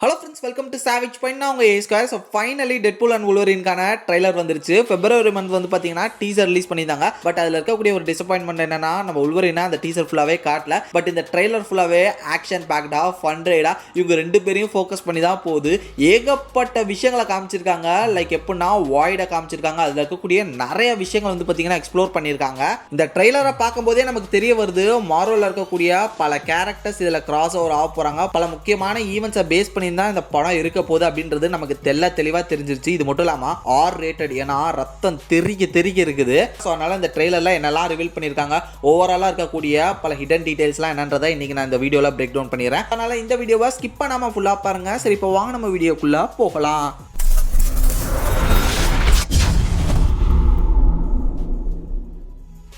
Hello friends, welcome to savage point. நான் உங்கள் Askar. So finally Deadpool and வுல்வரின்கான trailer வந்துருச்சு. February மந்த் வந்து பார்த்தீங்கன்னா டீசர் ரிலீஸ் பண்ணியிருந்தாங்க. பட் அதில் இருக்கக்கூடிய ஒரு டிசப்பாயின்மெண்ட் என்னன்னா, நம்ம வுல்வரினா அந்த டீசர் ஃபுல்லாகவே காட்டல. பட் இந்த ட்ரைலர் ஃபுல்லாகவே ஆக்ஷன் பேக்டா, ஃபன் ரைடா, இவங்க ரெண்டு பேரையும் ஃபோக்கஸ் பண்ணி தான் போகுது. ஏகப்பட்ட விஷயங்களை காமிச்சிருக்காங்க. லைக் எப்படின்னா வாய்டை காமிச்சிருக்காங்க. அதில் இருக்கக்கூடிய நிறைய விஷயங்கள் வந்து பார்த்தீங்கன்னா எக்ஸ்ப்ளோர் பண்ணியிருக்காங்க. இந்த ட்ரைலரை பார்க்கும்போதே நமக்கு தெரிய வருது, மார்வலில் இருக்கக்கூடிய பல கேரக்டர்ஸ் இதில் கிராஸ் ஓவர் ஆக போகிறாங்க. பல முக்கியமான ஈவெண்ட்ஸை பேஸ் பண்ணி தான் இந்த படம் இருக்க போகுது அப்படின்றது நமக்கு தெளிவா தெரிஞ்சிருச்சு. இது மட்டும் இல்லாம ஆர் ரேட்டட், ஏன்னா ரத்தம் தெறிக்க இருக்குது. ஸோ அதனால இந்த ட்ரெய்லர்ல என்னெல்லாம் ரிவீல் பண்ணியிருக்காங்க, ஓவராலா இருக்கக்கூடிய பல ஹிடன் டீடைல்ஸ்லாம் என்னன்றதை இன்னைக்கு நான் இந்த வீடியோல பிரேக் டவுன் பண்ணிடுறேன். அதனால இந்த வீடியோவை ஸ்கிப் பண்ணாம ஃபுல்லா பாருங்க. சரி, இப்போ வாங்க நம்ம வீடியோக்குள்ள போகலாம்.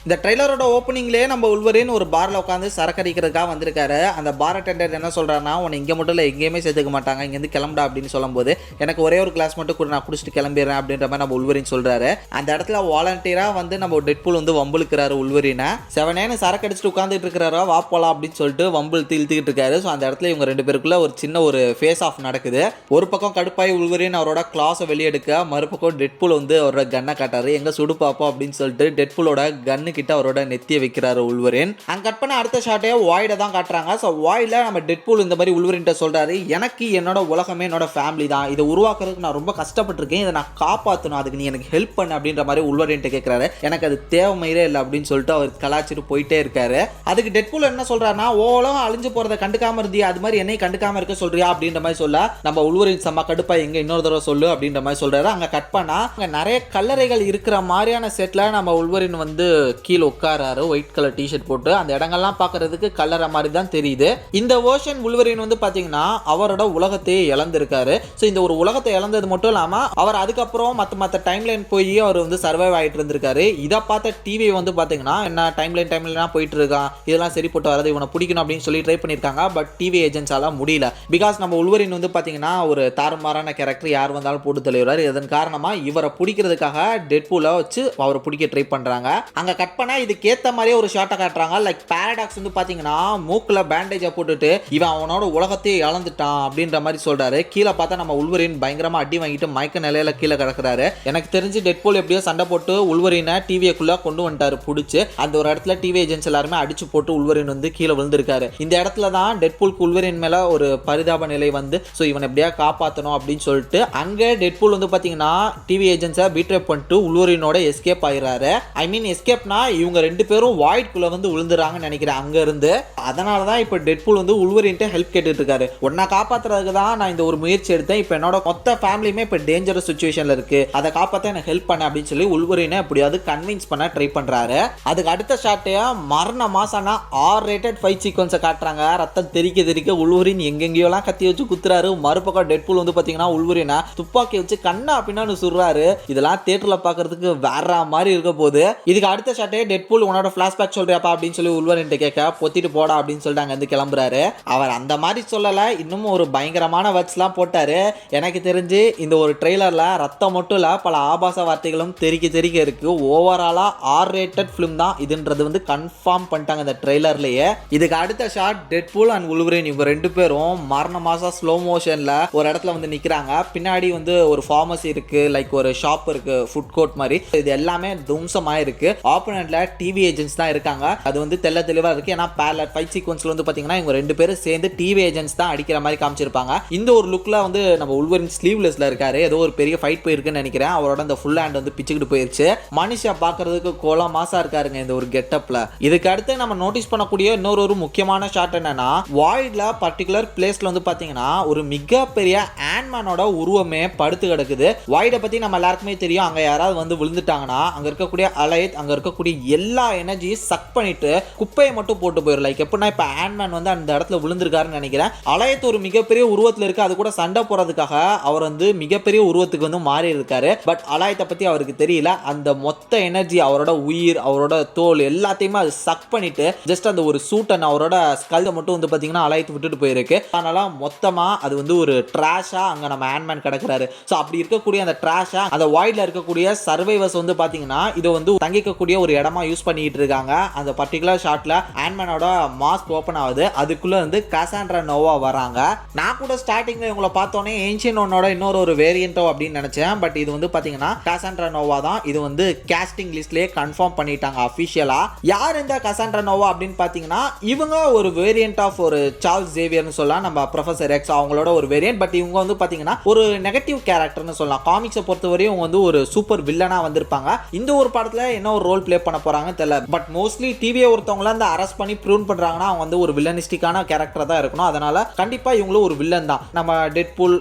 இந்த ட்ரெய்லரோட ஓப்பனிங்லேயே நம்ம வுல்வரின் ஒரு பாரில் உட்காந்து சரக்கடிக்கிறதுக்காக வந்திருக்காரு. அந்த பார் அட்டெண்டர் என்ன சொல்கிறாருன்னா, உன்னை இங்கே மட்டும் இல்லை எங்கேயுமே சேர்த்துக்க மாட்டாங்க, இங்கேருந்து கிளம்புடா அப்படின்னு சொல்லும்போது, எனக்கு ஒரே ஒரு கிளாஸ் மட்டும் கூட நான் குடிச்சிட்டு கிளம்பிடுறேன் அப்படின்ற மாதிரி நம்ம வுல்வரின் சொல்கிறாரு. அந்த இடத்துல வாலண்டியராக வந்து நம்ம டெட்பூல் வந்து வம்புழுக்கிறாரு வுல்வரினை. செவனேன்னு சரக்கு அடிச்சுட்டு உட்காந்துட்டு இருக்கிறாரா, வா போலாம் அப்படின்னு சொல்லிட்டு வம்பு இழுத்துக்கிட்டு இருக்காரு. ஸோ அந்த இடத்துல இவங்க ரெண்டு பேருக்குள்ள ஒரு சின்ன ஒரு ஃபேஸ் ஆஃப் நடக்குது. ஒரு பக்கம் கடுப்பாய் வுல்வரின் அவரோட கிளாஸை வெளியெடுக்க, மறுபக்கம் டெட்பூல் வந்து அவரோட கன்னை காட்டாரு. எங்க சுடு பாப்போம் அப்படின்னு சொல்லிட்டு டெட்பூலோட கன்னு கிட்ட அவரோட நெத்திய வைக்கிறாரு வுல்வரின். அங்க கட் பண்ண அடுத்த ஷாட்டே வாய்ட தான் காட்டுறாங்க. சோ வாய்ல நம்ம டெட்பூல் இந்த மாதிரி வுல்வரின்ட்ட சொல்றாரு, எனக்கு என்னோட உலகமே என்னோட ஃபேமிலி தான், இதை உருவாக்குறதுக்கு நான் ரொம்ப கஷ்டப்பட்டிருக்கேன், இதை நான் காப்பாற்றணும், அதுக்கு நீ எனக்கு ஹெல்ப் பண்ணு அப்படின்ற மாதிரி வுல்வரின்ட்ட கேட்கிறாரு. எனக்கு அது தேவைமையே இல்லை அப்படின்னு சொல்லிட்டு அவர் கலாச்சிட்டு போயிட்டே இருக்காரு. அதுக்கு டெட்பூல் என்ன சொல்றாருன்னா, உலகம் அழிஞ்சு போறதை கண்டுக்காம இருந்தியா, அது மாதிரி என்னை கண்டுக்காம இருக்க சொல்றியா அப்படின்ற மாதிரி சொல்ல, நம்ம வுல்வரின் செம்ம கடுப்பா எங்க இன்னொரு தடவை சொல்லு அப்படின்ற மாதிரி சொல்றாரு. அங்க கட் பண்ணா அங்க நிறைய கல்லறைகள் இருக்கிற மாதிரியான செட்ல நம்ம வுல்வரின் வந்து கீழே உட்காராரு, ஒயிட் கலர் டிஷர்ட் போட்டு. அந்த இடங்கள்லாம் பார்க்கறதுக்கு கலர மாதிரி தான் தெரியுது. இந்த வெர்ஷன் வுல்வரின் வந்து பாத்தீங்கன்னா அவரோட உலகத்தையே இழந்திருக்காரு. ஸோ இந்த ஒரு உலகத்தை இழந்தது மட்டும் இல்லாம அவர் அதுக்கப்புறம் மற்ற டைம்லைன் போய் அவர் வந்து சர்வைவ் ஆகிட்டு இருந்திருக்காரு. இதை பார்த்த டிவி வந்து பாத்தீங்கன்னா என்ன டைம்லைன் போயிட்டு இருக்கான், இதெல்லாம் சரி போட்டு வராது, இவனை பிடிக்கணும் அப்படின்னு சொல்லி ட்ரை பண்ணியிருக்காங்க. பட் டிவி ஏஜென்ட்ஸால முடியல. பிகாஸ் நம்ம வுல்வரின் வந்து பாத்தீங்கன்னா ஒரு தாறுமாறான கேரக்டர், யார் வந்தாலும் போட்டு தெளிவாரு. இதன் காரணமா இவரை பிடிக்கிறதுக்காக டெட்பூலை வச்சு அவரை பிடிக்க ட்ரை பண்றாங்க. அங்க கட் பண்ணா இதுக்கு ஏத்த மாதிரியே ஒரு ஷாட்டை காட்டுறாங்க. லைக் பாராடாக்ஸ் வந்து பாத்தீங்கன்னா மூக்குல பேண்டேஜை போட்டுட்டு இவன் அவனோட உலகத்தையே இழந்துட்டான் அப்படின்ற மாதிரி சொல்றாரு. கீழே பார்த்தா நம்ம வுல்வரின் பயங்கரமா அடி வாங்கிட்டு மயக்க நிலையில கீழே கிடக்குறாரு. எனக்கு தெரிஞ்சு டெட்பூல் எப்படியோ சண்டை போட்டு வுல்வரினை டிவிக்குள்ள கொண்டு வந்துட்டாரு பிடிச்சு. அந்த ஒரு இடத்துல டிவி ஏஜென்ட்ஸ் எல்லாருமே அடிச்சு போட்டு வுல்வரின் வந்து கீழே விழுந்திருக்காரு. இந்த இடத்துல தான் டெட்பூல் வுல்வரின் மேல ஒரு பரிதாப நிலை வந்து ஸோ இவன் எப்படியா காப்பாற்றணும் அப்படின்னு சொல்லிட்டு அங்க டெட்பூல் வந்து பாத்தீங்கன்னா டிவி ஏஜென்ட்ஸை பீட்ரேப் பண்ணிட்டு வுல்வரினோட எஸ்கேப் ஆயிடுறாரு. ஐ மீன் எஸ்கேப்னா இவங்க ரெண்டு பேரும் வாய்ட்குள்ள வந்து விழுந்துறாங்கன்னு நினைக்கிறேன் அங்க இருந்து. அதனால தான் இப்போ டெட்பூல் வந்து வுல்வரின்ட்ட ஹெல்ப் கேட்டுட்டு இருக்காரு. உன்னை காப்பாத்துறதுக்கு தான் நான் இந்த ஒரு முயற்சி எடுத்தேன், இப்போ என்னோட மொத்த ஃபேமிலியுமே இப்போ டேஞ்சரஸ் சுச்சுவேஷன்ல இருக்கு, அதை காப்பாற்ற எனக்கு ஹெல்ப் பண்ண அப்படின்னு சொல்லி வுல்வரினை எப்படியாவது கன்வின்ஸ் பண்ண ட்ரை பண்றாரு. அதுக்கு அடுத்த ஷாட்டையா மரண மாசானா ஆர் ரேட்டட் ஃபைட் சீக்வன்ஸை காட்டுறாங்க. ரத்தம் தெறிக்க வுல்வரின் எங்கெங்கயோலாம் கத்தி வச்சு குத்துறாரு. மறுபக்கம் டெட்பூல் வந்து பாத்தீங்கன்னா வுல்வரினை துப்பாக்கி வச்சு கண்ணா பின்னான்னு சொல்றாரு. இதெல்லாம் தியேட்டர்ல பாக்குறதுக்கு வேற மாதிரி இருக்க போகுது. இதுக்கு அடுத்த ஷாட்டே டெட்பூல் உன்னோட ஃபிளாஷ்பேக் சொல்றியாப்பா அப்படின்னு சொல்லி வுல்வரின்ட்ட கேட்க, பொத்திட்டு போடா அப்படின்னு சொல்லிட்டு அங்க இருந்து கிளம்புறாரு. அவர் அந்த மாதிரி சொல்லல, இன்னும் ஒரு பயங்கரமான வேர்ட்ஸ்லாம் போட்டாரு. எனக்கு தெரிஞ்சு இந்த ஒரு ட்ரெய்லர்ல ரத்தம் மட்டும் இல்ல பல ஆபாச வார்த்தைகளும் தெறிக்க இருக்கு. ஓவராலா ஆர் ரேட்டட் ஃபிலிம் தான் இதுன்றது வந்து கன்ஃபார்ம் பண்ணிட்டாங்க இந்த ட்ரெய்லர்லயே. இதுக்கு அடுத்த ஷாட் டெட்பூல் அண்ட் வுல்வரின் இவங்க ரெண்டு பேரும் மரண மாசா ஸ்லோ மோஷன்ல ஒரு இடத்துல வந்து நிக்கிறாங்க. பின்னாடி வந்து ஒரு ஃபார்மசி இருக்கு, லைக் ஒரு ஷாப் இருக்கு, ஃபுட் கோர்ட் மாதிரி. இது எல்லாமே தும்சமா இருக்கு. ஆப்போனன்ட்ல டிவி ஏஜென்ட்ஸ் தான் இருக்காங்க. அது வந்து தெளிவா இருக்கு. ஏன்னா பேரலல் ஃபைட் சீக்வன்ஸ்ல வந்து பாத்தீங்கன்னா இவங்க ரெண்டு பேரும் சேர்ந்து டிவி ஏஜென்ட்ஸ் தான் அடிக்கிற மாதிரி காமிச்சிருப்பாங்க. இந்த ஒரு லுக்ல வந்து நம்ம வுல்வரின் ஸ்லீவ்லெஸ்ல இருக்காரு. ஏதோ ஒரு பெரிய ஃபைட் போயிருக்குன்னு நினைக்கிறேன். அவரோட அந்த ஃபுல் ஹேண்ட் வந்து பிச்சுக்கிட்டு போயிருச்சு. மனுஷா பாக்குறதுக்கு கோலா மாசா இருக்காருங்க இந்த ஒரு கெட்டப்ல. இதுக்கு அடுத்து நம்ம நோட்டீஸ் பண்ணக்கூடிய இன்னொரு முக்கியமான ஷாட் என்னன்னா, வாய்ட்ல பர்டிகுலர் பிளேஸ்ல வந்து பாத்தீங்கன்னா ஒரு மிகப்பெரிய ஆண்ட்மேனோட உருவமே படுத்து கிடக்குது. வாய்டை பத்தி நம்ம எல்லாருக்குமே தெரியும். அங்க யாராவது வந்து விழுந்துட்டாங்கன்னா அங்க இருக்கக்கூடிய அலைத், அங்க இருக்கக்கூடிய எல்லா எனர்ஜியும் சக் பண்ணிட்டு குப்பையை மட்டும் போட்டு போயிடும். லைக் எப்படின்னா இப்ப ஆண்ட்மேன் வந்து அந்த இடத்துல விழுந்திருக்காருன்னு நினைக்கிறேன். அலையத் ஒரு மிகப்பெரிய உருவத்துல இருக்கு. அது கூட சண்டை போறதுக்காக அவர் வந்து மிகப்பெரிய உருவத்துக்கு வந்து மாறி இருக்காரு. பட் அலையத்தை பத்தி அவருக்கு தெரியல. அந்த மொத்த எனர்ஜி, அவரோட உயிர், அவரோட தோல் எல்லாத்தையுமே அது சக் பண்ணிட்டு ஜஸ்ட் அந்த ஒரு சூட் அண்ட் அவரோட ஸ்கல்லை மட்டும் வந்து பாத்தீங்கன்னா அலையத்து விட்டுட்டு போயிருக்கு. அதனால மொத்தமா அது வந்து ஒரு ட்ராஷா அங்க நம்ம ஆண்ட்மேன் கிடக்குறாரு. ஸோ அப்படி இருக்கக்கூடிய அந்த ட்ராஷா அந்த வாய்ட்ல இருக்கக்கூடிய சர்வைவர்ஸ் வந்து பாத்தீங்கன்னா இதை வந்து தங்கிக்கக்கூடிய ஒரு இடமா யூஸ் பண்ணிட்டு இருக்காங்க. அந்த பர்டிகுலர் ஷாட்ல ஆண்ட்மேனோட மாஸ்க் ஓபன் ஆகுது. அதுக்குள்ள இருந்து காசாண்ட்ரா நோவா வராங்க. நான் கூட ஸ்டார்டிங்ல இவங்களை பார்த்தோன்னே ஏன்ஷியன்ட் ஒன்னோட இன்னொரு ஒரு வேரியன்ட்டோ அப்படின்னு நினைச்சேன். பட் இது வந்து பாத்தீங்கன்னா காசாண்ட்ரா நோவா தான். இது வந்து கேஸ்டிங் லிஸ்ட்லயே கன்ஃபார்ம் பண்ணிட்டாங்க அபிஷியலா. யார் இந்த காசாண்ட்ரா நோவா அப்படின்னு பாத்தீங்கன்னா இவங்க ஒரு வேரியன்ட் ஆஃப் ஒரு சார்ல்ஸ் ஜேவியர்னு சொல்லலாம், நம்ம ப்ரொஃபசர் எக்ஸ் அவங்களோட ஒரு வேரியன்ட். பட் இவங்க வந்து பாத்தீங்கன்னா ஒரு நெகட்டிவ் கேரக்டர்னு சொல்லலாம். காமிக்ஸை பொறுத்தவரையும் இவங்க வந்து ஒரு சூப்பர் வில்லனா வந்திருப்பாங்க. இந்த ஒரு படத்துல என்ன ஒரு ரோல் பிளே பண்ண போறாங்கன்னு தெரியல. பட் மோஸ்ட்லி டிவியை ஒருத்தவங்கள அந்த அரெஸ்ட் பண்ணி ப்ரூவ் பண்றாங்கன்னா அவங்க வந்து ஒரு வில்லனிஸ்டிக்கான கேரக்டர் தான் இருக்கணும். அதனால கண்டிப்பா இவங்களும் ஒரு வில்லன் தான். நம்ம டெட்பூல்,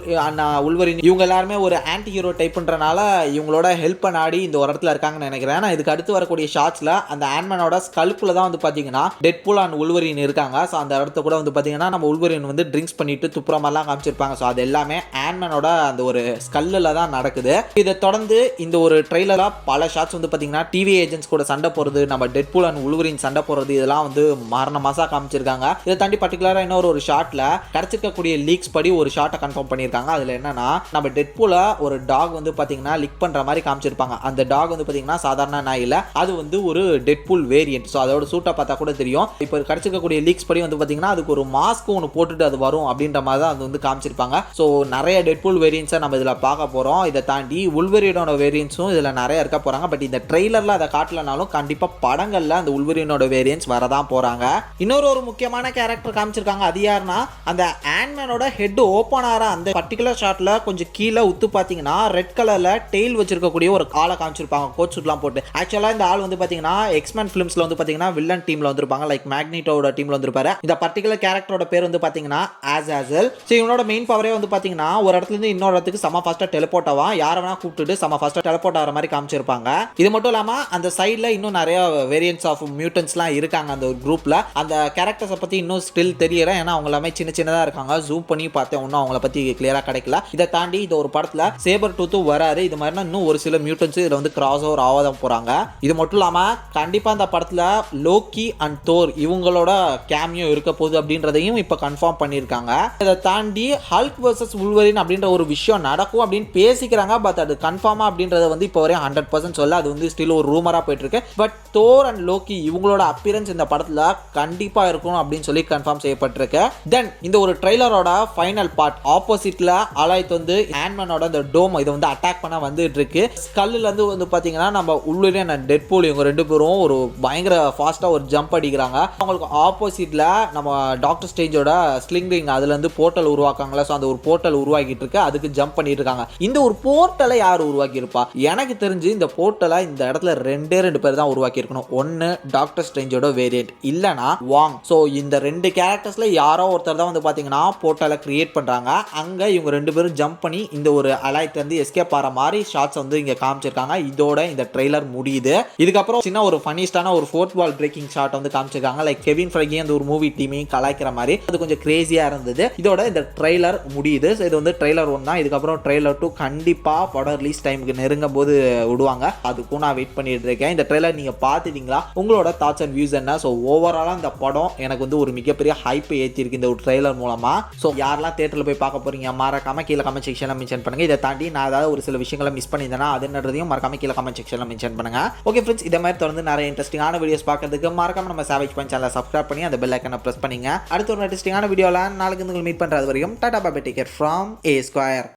உல்வரின் இவங்க எல்லாருமே ஒரு ஆன்டி ஹீரோ டைப்ன்றனால இவங்களோட ஹெல்ப் நாடி இந்த ஒரு இடத்துல இருக்காங்கன்னு நினைக்கிறேன். நான் இதுக்கு அடுத்து வரக்கூடிய ஷாட்ஸ்ல அந்த ஆண்ட்மேனோட ஸ்கல்குள்ள தான் வந்து பாத்தீங்கன்னா டெட்பூல் அண்ட் உல்வரின் இருக்காங்க. ஸோ அந்த இடத்த கூட வந்து பாத்தீங்கன்னா நம்ம உல்வரின் வந்து ட்ரிங்க்ஸ் பண்ணிட்டு துப்புற மாதிரிலாம் காமிச்சிருப்பாங்க. ஸோ அது எல்லாமே ஆண்ட்மேனோட அந்த ஒரு ஸ்கல்லில் தான் நடக்குது. இதை தொடர்ந்து இந்த ஒரு ட்ரெய்லரா பல ஷாட்ஸ் வந்து பாத்தீங்கன்னா டிவி ஏஜென்ட்ஸ் கூட சண்டை போறது, நம்ம டெட்பூல் அண்ட் உல்வரின் சண்டை போறது, இதெல்லாம் வந்து மாறின மாசா காமிச்சிருக்காங்க. இதை தாண்டி பர்டிகுலரா இன்னொரு ஒரு ஷாட்ல கிடைச்சிருக்கக்கூடிய லீக்ஸ் படி ஒரு ஷாட்டை கன்ஃபார்ம் பண்ணியிருக்காங்க. அதுல என்னன்னா நம்ம டெட்பூல ஒரு டாக் வந்து பாத்தீங்கன்னா லிக் பண்ற மாதிரி காமிச்சிருப்பாங்க. அந்த டாக் வந்து பாத்தீங்கன்னா சாதாரண நாய் இல்ல, அது வந்து ஒரு டெட்பூல் வேரியன்ட். ஸோ அதோட சூட்டை பார்த்தா கூட தெரியும். இப்போ கிடைச்சிருக்கக்கூடிய லீக்ஸ் படி வந்து பாத்தீங்கன்னா அதுக்கு ஒரு மாஸ்க் ஒன்று போட்டுட்டு அது வரும் அப்படின்ற மாதிரி தான் அது வந்து காமிச்சிருப்பாங்க. ஸோ நிறைய டெட்பூல் வேரியன்ஸை நம்ம இதில் பார்க்க போறோம். இதை தாண்டி உல்வரினோட வேரியன்ஸும் இதில் நிறைய இருக்க போறாங்க. பட் இந்த ட்ரெய்லர்ல அதை காட்டலனாலும் கண்டிப்பா படங்கள்ல அந்த உல்வரினோட வேரியன்ஸ் வரதான் போறாங்க. இன்னொரு ஒரு முக்கியமான கேரக்டர் காமிச்சிருக்காங்க. அது யாருன்னா அந்த ஆண்ட்மேனோட ஹெட் ஓப்பன் ஆகிற அந்த பர்டிகுலர் ஷாட்ல கொஞ்சம் கீழே உத்து பார்த்தீங்கன்னா ரெட் கலர்ல டெயில் வச்சிருக்கக்கூடிய ஒரு ஆளை காமிச்சிருப்பாங்க, கோட் சூட்லாம் போட்டு. ஆக்சுவலா இந்த ஆள் வந்து பாத்தீங்கன்னா எக்ஸ்மேன் ஃபிலிம்ஸ்ல வந்து பாத்தீங்கன்னா வில்லன் டீம்ல வந்திருப்பாங்க, லைக் மேக்னிட்டோட டீம்ல வந்திருப்பாரு. இந்த பர்டிகுலர் கேரக்டரோட பேர் வந்து பாத்தீங்கன்னா ஆசாசல். ஸோ இவனோட மெயின் பவரே வந்து பாத்தீங்கன்னா ஒரு இடத்துல இருந்து இன்னொரு இடத்துக்கு செம ஃபாஸ்டா டெலிபோர்ட் ஆவா, யாரை வேணா கூப்பிட்டு செம ஃபாஸ்டா டெலிபோர்ட் ஆகிற மாதிரி காமிச்சிருப்பாங்க. இது மட்டும் இல்லாம அந்த சைட்ல இன்னும் நிறைய வேரியன்ட்ஸ் ஆஃப் மியூட்டன்ஸ்லாம் இருக்காங்க அந்த குரூப்ல. அந்த கேரக்டர்ஸை பத்தி இன்னும் ஸ்டில் தெரியல, ஏன்னா அவங்க எல்லாமே சின்ன சின்னதா இருக்காங்க. ஜூம் பண்ணி பார்த்தேன், ஒன்றும் அவங்கள பத்தி கிளியரா கிடைக்கல. இதை தாண்டி இது ஒரு படத்துல சேபர் டூத்தும் வராரு. இது மாதிரி இன்னும் ஒரு சில மியூட்டன்ஸ் இதுல வந்து கிராஸ் ஓவர் ஆவாதான் போறாங்க. இது மட்டும் இல்லாம கண்டிப்பா அந்த படத்துல லோக்கி அண்ட் தோர் இவங்களோட கேமியோ இருக்க போகுது அப்படின்றதையும் இப்ப கன்ஃபார்ம் பண்ணிருக்காங்க. இதை தாண்டி ஹல்க் வர்சஸ் உல்வரின் அப்படின்ற ஒரு விஷயம் நடக்கும் அப்படின்னு பேசிக்கிறாங்க. பட் அது கன்ஃபார்மா அப்படின்றத வந்து இப்போ வரையும் 100% சொல்ல, அது வந்து ஸ்டில் ஒரு ரூமரா போயிட்டு இருக்கு. பட் தோர் அண்ட் லோக்கி இவங்களோட அப்பியரன்ஸ் இந்த படத்துல கண்டிப்பா இருக்கும் அப்படின்னு சொல்லி கன்ஃபார்ம் செய்யப்பட்டிருக்கு. தென் இந்த ஒரு ட்ரெய்லரோட ஃபைனல் பார்ட் ஆப்போசிட்ல அலாய்த் வந்து ஆண்ட்மேனோட அந்த டோம் இதை வந்து அட்டாக் பண்ண வந்துட்டு இருக்கு. ஸ்கல்ல இருந்து வந்து பாத்தீங்கன்னா நம்ம உல்வரின் அண்ட் டெட்பூல் இவங்க ரெண்டு பேரும் ஒரு பயங்கர ஃபாஸ்டா ஒரு ஜம்ப் அடிக்கிறாங்க. அவங்களுக்கு ஆப்போசிட்ல நம்ம டாக்டர் ஸ்ட்ரேஞ்சோட ஸ்லிங் ரிங் அதுல இருந்து போர்ட்டல் உருவாக்காங்களா, ஸோ அந்த ஒரு போர்ட்டல் உருவாக்கிட்டு இருக்கு, அதுக்கு ஜம்ப் பண்ணிட்டு இருக்காங்க. இந்த ஒரு போர்ட்டலை யார் உருவாக்கி இருப்பா? எனக்கு தெரிஞ்சு இந்த போர்ட்டலை இந்த இடத்துல ரெண்டு பேர் தான் உருவாக்கி இருக்கணும். ஒன்னு டாக்டர் ஸ்ட்ரேஞ்சோட வேரியன்ட், இல்லனா வாங். ஸோ இந்த ரெண்டு கேரக்டர்ஸ்ல யாரோ ஒருத்தர் தான் வந்து பாத்தீங்கன்னா போர்ட்டலை கிரியேட் பண்றாங்க. அங்க இவங்க ரெண்டு பேரும் ஜம்ப் பண்ணி இந்த ஒரு அலாய்ட் வந்து எஸ்கேப் ஆகிற மாதிரி ஷாட்ஸ் வந்து இங்க காமிச்சிருக்காங்க. இதோட இந்த ட்ரெய்லர் முடியுது. இதுக்கப்புறம் சின்ன ஒரு ஃபன்னிஸ்டான ஒரு ஃபோர்த் வால் பிரேக்கிங் ஷாட் வந்து காமிச்சிருக்காங்க, லைக் கெவின் ஃபைகி அந்த ஒரு மூவி டீமையும் கலாய்க்கிற மாதிரி. அது கொஞ்சம் கிரேசியா இருந்தது. இதோட இந்த ட்ரெய்லர் முடியுது. இது வந்து ட்ரெய்லர் 1 தான். இதுக்கப்புறம் ட்ரெய்லர் 2 கண்டிப்பா படம் ரிலீஸ் டைமுக்கு நெருங்கும் போது விடுவாங்க. அதுக்கும் நான் வெயிட் பண்ணிட்டு இருக்கேன். இந்த ட்ரெய்லர் நீங்க பார்த்துட்டீங்களா? உங்களோட தாட்ஸ் அண்ட் வியூஸ் என்ன? ஸோ ஓவராலா இந்த படம் எனக்கு வந்து ஒரு மிகப்பெரிய ஹைப் ஏற்றிருக்கு இந்த ஒரு ட்ரெய்லர் மூலமா. ஸோ யாரெல்லாம் தியேட்டர்ல போய் பார்க்க போறீங்க மறக்காம கீழே கமெண்ட் செக்ஷன்ல மென்ஷன் பண்ணுங்க. இதை தாண்டி நான் ஏதாவது ஒரு சில விஷயங்களை மிஸ் பண்ணியிருந்தேன்னா அது என்னன்றதையும் மறக்காம கீழே கமெண்ட் செக்ஷன்ல மென்ஷன் பண்ணுங்க. ஓகே ஃப்ரெண்ட்ஸ், இதே மாதிரி தொடர்ந்து நிறைய இன்ட்ரெஸ்டிங்கான வீடியோஸ் பார்க்கறதுக்கு மறக்காம நம்ம சேவேஜ் பாயிண்ட் சேனலை சப்ஸ்கிரைப் பண்ணி அந்த பெல் ஐக்கனை பிரஸ் பண்ணுங்க. அடுத்த ஒரு இன்ட்ரெஸ்டிங்கான வீடியோல நாளைக்கு மீட் பண்றது வரைக்கும் tata bye bye, take care from A Square.